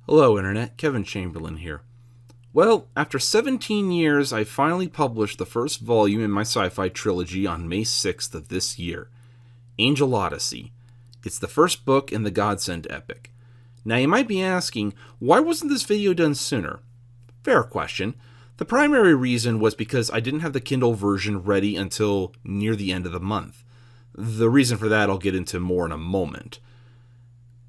Hello Internet, KTChamberlain here. Well, after 17 years, I finally published the first volume in my sci-fi trilogy on May 6th of this year, Angel Odyssey. It's the first book in the Godsend epic. Now you might be asking, why wasn't this video done sooner? Fair question. The primary reason was because I didn't have the Kindle version ready until near the end of the month. The reason for that I'll get into more in a moment.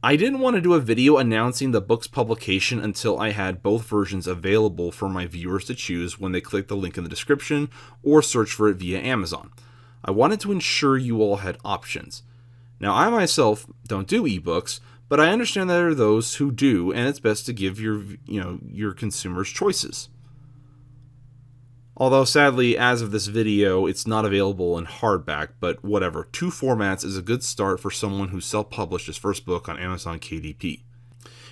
I didn't want to do a video announcing the book's publication until I had both versions available for my viewers to choose when they click the link in the description or search for it via Amazon. I wanted to ensure you all had options. Now, I myself don't do ebooks, but I understand that there are those who do, and it's best to give your consumers choices. Although sadly, as of this video, it's not available in hardback, but whatever, 2 formats is a good start for someone who self-published his first book on Amazon KDP.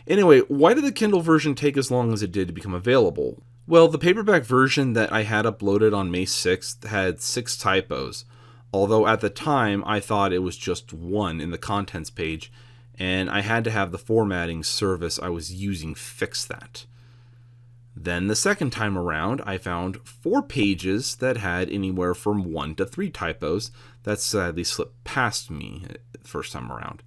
Anyway, why did the Kindle version take as long as it did to become available? Well, the paperback version that I had uploaded on May 6th had 6 typos, although at the time I thought it was just 1 in the contents page, and I had to have the formatting service I was using fix that. Then the second time around, I found 4 pages that had anywhere from 1 to 3 typos that sadly slipped past me the first time around.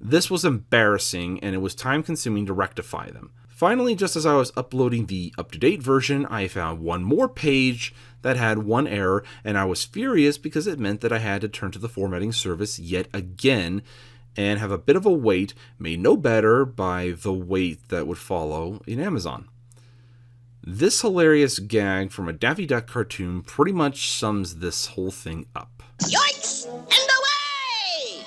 This was embarrassing, and it was time-consuming to rectify them. Finally, just as I was uploading the up-to-date version, I found 1 more page that had 1 error, and I was furious because it meant that I had to turn to the formatting service yet again and have a bit of a wait, made no better by the wait that would follow in Amazon. This hilarious gag from a Daffy Duck cartoon pretty much sums this whole thing up. Yoinks and away!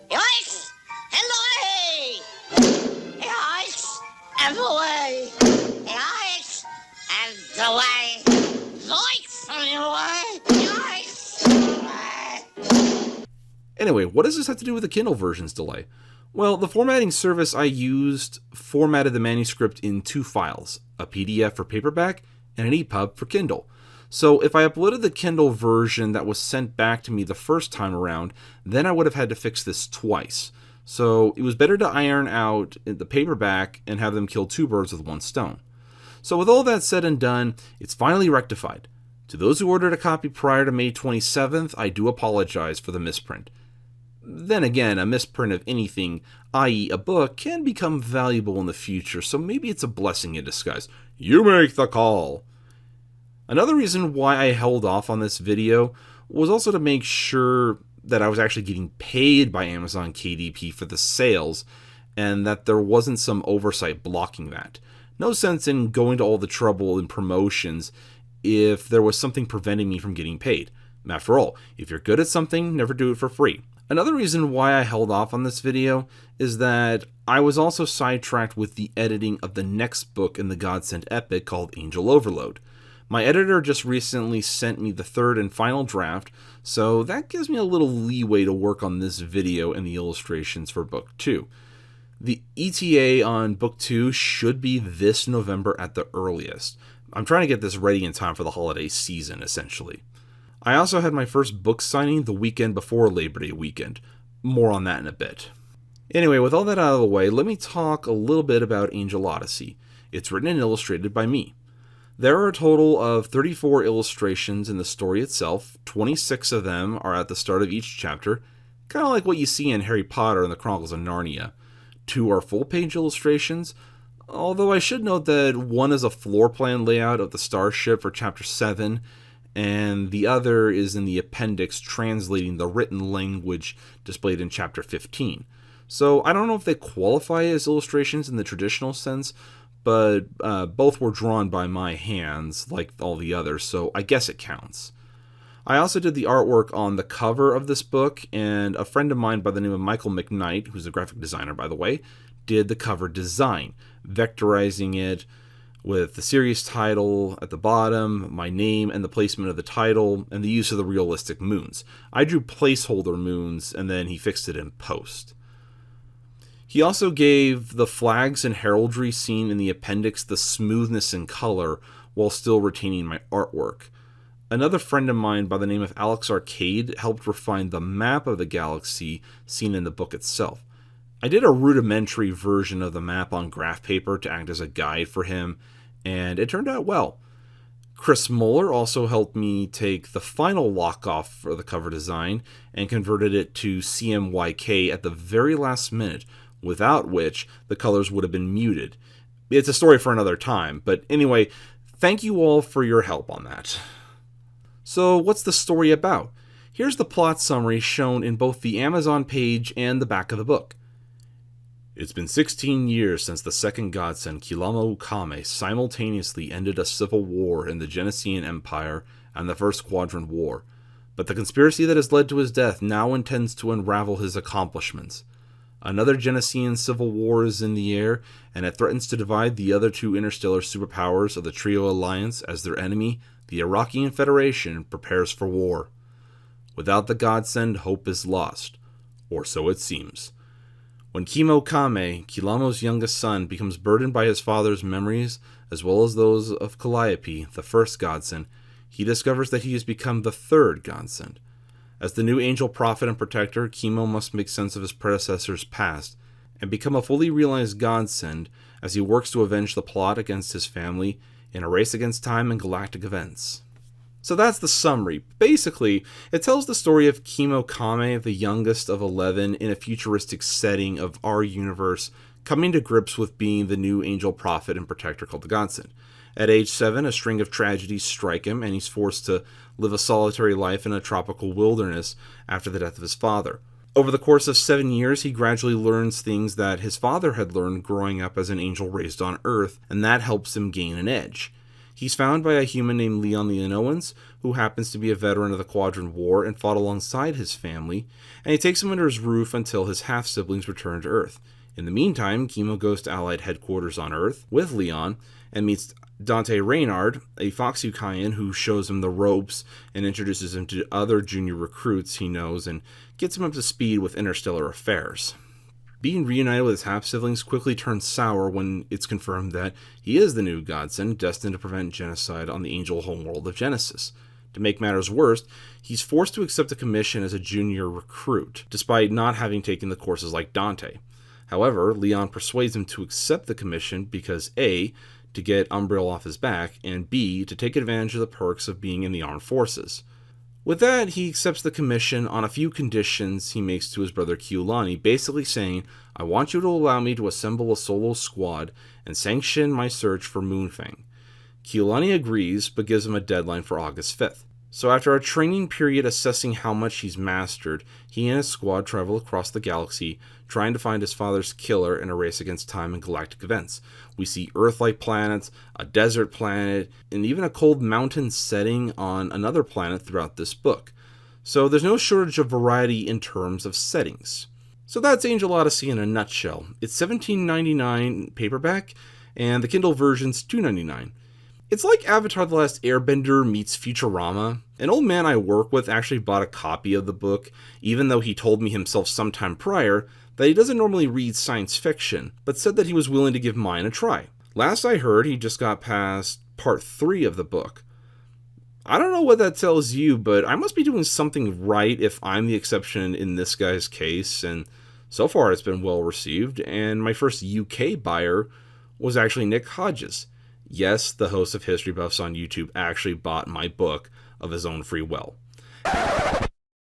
Yoinks and away! Yoinks and away! Yoinks and away! Yoinks and away! Yoinks and away! Anyway, what does this have to do with the Kindle version's delay? Well, the formatting service I used formatted the manuscript in 2 files, a PDF for paperback and an EPUB for Kindle. So if I uploaded the Kindle version that was sent back to me the first time around, then I would have had to fix this twice. So it was better to iron out the paperback and have them kill 2 birds with 1 stone. So with all that said and done, it's finally rectified. To those who ordered a copy prior to May 27th, I do apologize for the misprint. Then again, a misprint of anything, i.e. a book, can become valuable in the future, so maybe it's a blessing in disguise. You make the call! Another reason why I held off on this video was also to make sure that I was actually getting paid by Amazon KDP for the sales, and that there wasn't some oversight blocking that. No sense in going to all the trouble and promotions if there was something preventing me from getting paid. After all, if you're good at something, never do it for free. Another reason why I held off on this video is that I was also sidetracked with the editing of the next book in the Godsend epic called Angel Overload. My editor just recently sent me the 3rd and final draft, so that gives me a little leeway to work on this video and the illustrations for book 2. The ETA on book 2 should be this November at the earliest. I'm trying to get this ready in time for the holiday season, essentially. I also had my first book signing the weekend before Labor Day weekend. More on that in a bit. Anyway, with all that out of the way, let me talk a little bit about Angel Odyssey. It's written and illustrated by me. There are a total of 34 illustrations in the story itself. 26 of them are at the start of each chapter, kind of like what you see in Harry Potter and the Chronicles of Narnia. 2 are full-page illustrations, although I should note that 1 is a floor plan layout of the starship for chapter 7, and the other is in the appendix translating the written language displayed in chapter 15. So I don't know if they qualify as illustrations in the traditional sense, but both were drawn by my hands, like all the others, so I guess it counts. I also did the artwork on the cover of this book, and a friend of mine by the name of Michael McKnight, who's a graphic designer by the way, did the cover design, vectorizing it with the series title at the bottom, my name and the placement of the title, and the use of the realistic moons. I drew placeholder moons, and then he fixed it in post. He also gave the flags and heraldry seen in the appendix the smoothness and color while still retaining my artwork. Another friend of mine by the name of Alex Arcade helped refine the map of the galaxy seen in the book itself. I did a rudimentary version of the map on graph paper to act as a guide for him, and it turned out well. Chris Moeller also helped me take the final lock-off for the cover design and converted it to CMYK at the very last minute, without which the colors would have been muted. It's a story for another time, but anyway, thank you all for your help on that. So what's the story about? Here's the plot summary shown in both the Amazon page and the back of the book. It's been 16 years since the second godsend Kilamo Ukame simultaneously ended a civil war in the Genesian Empire and the First Quadrant War, but the conspiracy that has led to his death now intends to unravel his accomplishments. Another Genesian civil war is in the air, and it threatens to divide the other two interstellar superpowers of the Trio Alliance as their enemy, the Iraqian Federation, prepares for war. Without the godsend, hope is lost, or so it seems. When Kimo Kame, Kilamo's youngest son, becomes burdened by his father's memories, as well as those of Calliope, the first godsend, he discovers that he has become the third godsend. As the new angel prophet and protector, Kimo must make sense of his predecessor's past, and become a fully realized godsend as he works to avenge the plot against his family in a race against time and galactic events. So that's the summary. Basically, it tells the story of Kimo Kame, the youngest of 11, in a futuristic setting of our universe, coming to grips with being the new angel prophet and protector called the Godsend. At age 7, a string of tragedies strike him, and he's forced to live a solitary life in a tropical wilderness after the death of his father. Over the course of 7 years, he gradually learns things that his father had learned growing up as an angel raised on Earth, and that helps him gain an edge. He's found by a human named Leon Leonowens, who happens to be a veteran of the Quadrant War and fought alongside his family, and he takes him under his roof until his half-siblings return to Earth. In the meantime, Kimo goes to Allied headquarters on Earth with Leon and meets Dante Reynard, a Foxukian who shows him the ropes and introduces him to other junior recruits he knows and gets him up to speed with interstellar affairs. Being reunited with his half-siblings quickly turns sour when it's confirmed that he is the new godsend destined to prevent genocide on the angel homeworld of Genesis. To make matters worse, he's forced to accept a commission as a junior recruit, despite not having taken the courses like Dante. However, Leon persuades him to accept the commission because A, to get Umbriel off his back, and B, to take advantage of the perks of being in the armed forces. With that, he accepts the commission on a few conditions he makes to his brother Kiulani, basically saying, I want you to allow me to assemble a solo squad and sanction my search for Moonfang. Kiulani agrees, but gives him a deadline for August 5th. So after a training period assessing how much he's mastered, he and his squad travel across the galaxy, trying to find his father's killer in a race against time and galactic events. We see Earth-like planets, a desert planet, and even a cold mountain setting on another planet throughout this book. So there's no shortage of variety in terms of settings. So that's Angel Odyssey in a nutshell. It's $17.99 paperback, and the Kindle version's $2.99. It's like Avatar The Last Airbender meets Futurama. An old man I work with actually bought a copy of the book, even though he told me himself sometime prior that he doesn't normally read science fiction, but said that he was willing to give mine a try. Last I heard, he just got past part 3 of the book. I don't know what that tells you, but I must be doing something right if I'm the exception in this guy's case, and so far it's been well received, and my first UK buyer was actually Nick Hodges. Yes, the host of History Buffs on YouTube actually bought my book of his own free will.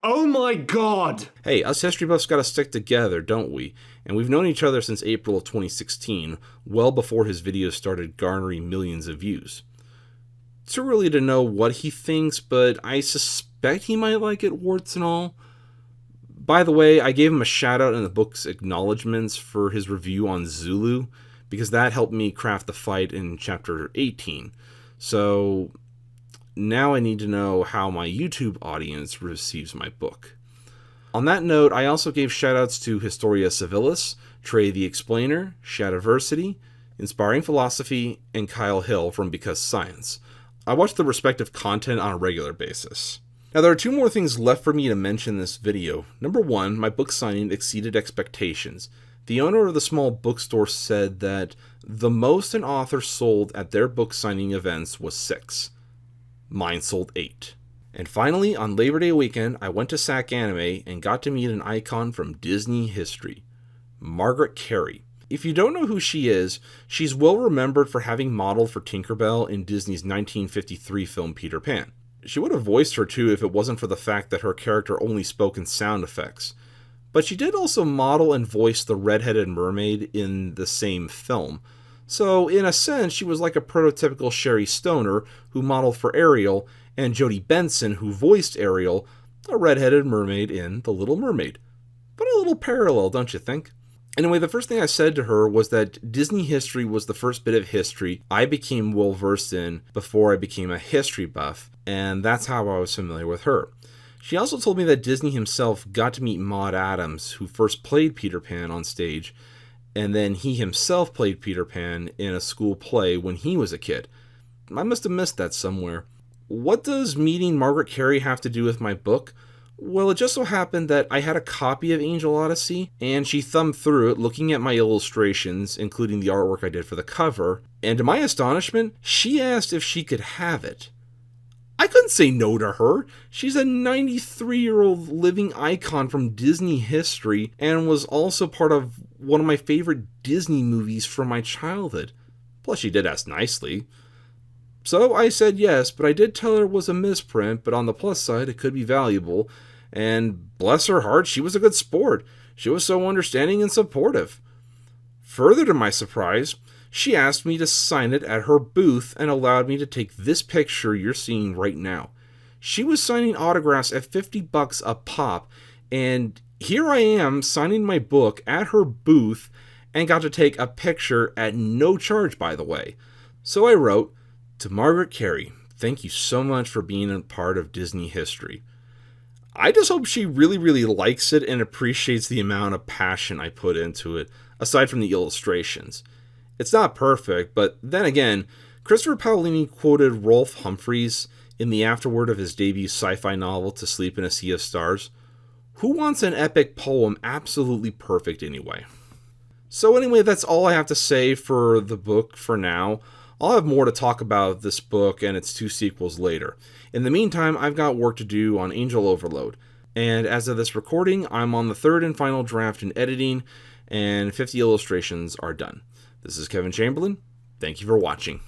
Oh my god! Hey, us History Buffs gotta stick together, don't we? And we've known each other since April of 2016, well before his videos started garnering millions of views. Too early to know what he thinks, but I suspect he might like it, warts and all. By the way, I gave him a shout out in the book's acknowledgements for his review on Zulu, because that helped me craft the fight in chapter 18. So now I need to know how my YouTube audience receives my book. On that note, I also gave shoutouts to Historia Civilis, Trey the Explainer, Shadiversity, Inspiring Philosophy, and Kyle Hill from Because Science. I watch the respective content on a regular basis. Now, there are 2 more things left for me to mention in this video. Number 1, my book signing exceeded expectations. The owner of the small bookstore said that the most an author sold at their book signing events was 6. Mine sold 8. And finally, on Labor Day weekend, I went to SAC Anime and got to meet an icon from Disney history. Margaret Carey. If you don't know who she is, she's well remembered for having modeled for Tinkerbell in Disney's 1953 film Peter Pan. She would have voiced her too if it wasn't for the fact that her character only spoke in sound effects. But she did also model and voice the red-headed mermaid in the same film. So in a sense, she was like a prototypical Sherry Stoner who modeled for Ariel, and Jodie Benson who voiced Ariel, a red-headed mermaid in The Little Mermaid. But a little parallel, don't you think? Anyway, the first thing I said to her was that Disney history was the first bit of history I became well versed in before I became a history buff, and that's how I was familiar with her. She also told me that Disney himself got to meet Maude Adams, who first played Peter Pan on stage, and then he himself played Peter Pan in a school play when he was a kid. I must have missed that somewhere. What does meeting Margaret Carey have to do with my book? Well, it just so happened that I had a copy of Angel Odyssey, and she thumbed through it looking at my illustrations, including the artwork I did for the cover, and to my astonishment, she asked if she could have it. I couldn't say no to her. She's a 93-year-old living icon from Disney history, and was also part of one of my favorite Disney movies from my childhood. Plus, she did ask nicely. So I said yes, but I did tell her it was a misprint, but on the plus side, it could be valuable. And bless her heart, she was a good sport. She was so understanding and supportive. Further to my surprise, she asked me to sign it at her booth and allowed me to take this picture you're seeing right now. She was signing autographs at $50 a pop, and here I am signing my book at her booth and got to take a picture at no charge, by the way. So I wrote, "To Margaret Carey, thank you so much for being a part of Disney history." I just hope she really likes it and appreciates the amount of passion I put into it, aside from the illustrations. It's not perfect, but then again, Christopher Paolini quoted Rolf Humphreys in the afterword of his debut sci-fi novel To Sleep in a Sea of Stars. Who wants an epic poem absolutely perfect anyway? So anyway, that's all I have to say for the book for now. I'll have more to talk about this book and its 2 sequels later. In the meantime, I've got work to do on Angel Overload. And as of this recording, I'm on the 3rd and final draft in editing, and 50 illustrations are done. This is Kevin Chamberlain. Thank you for watching.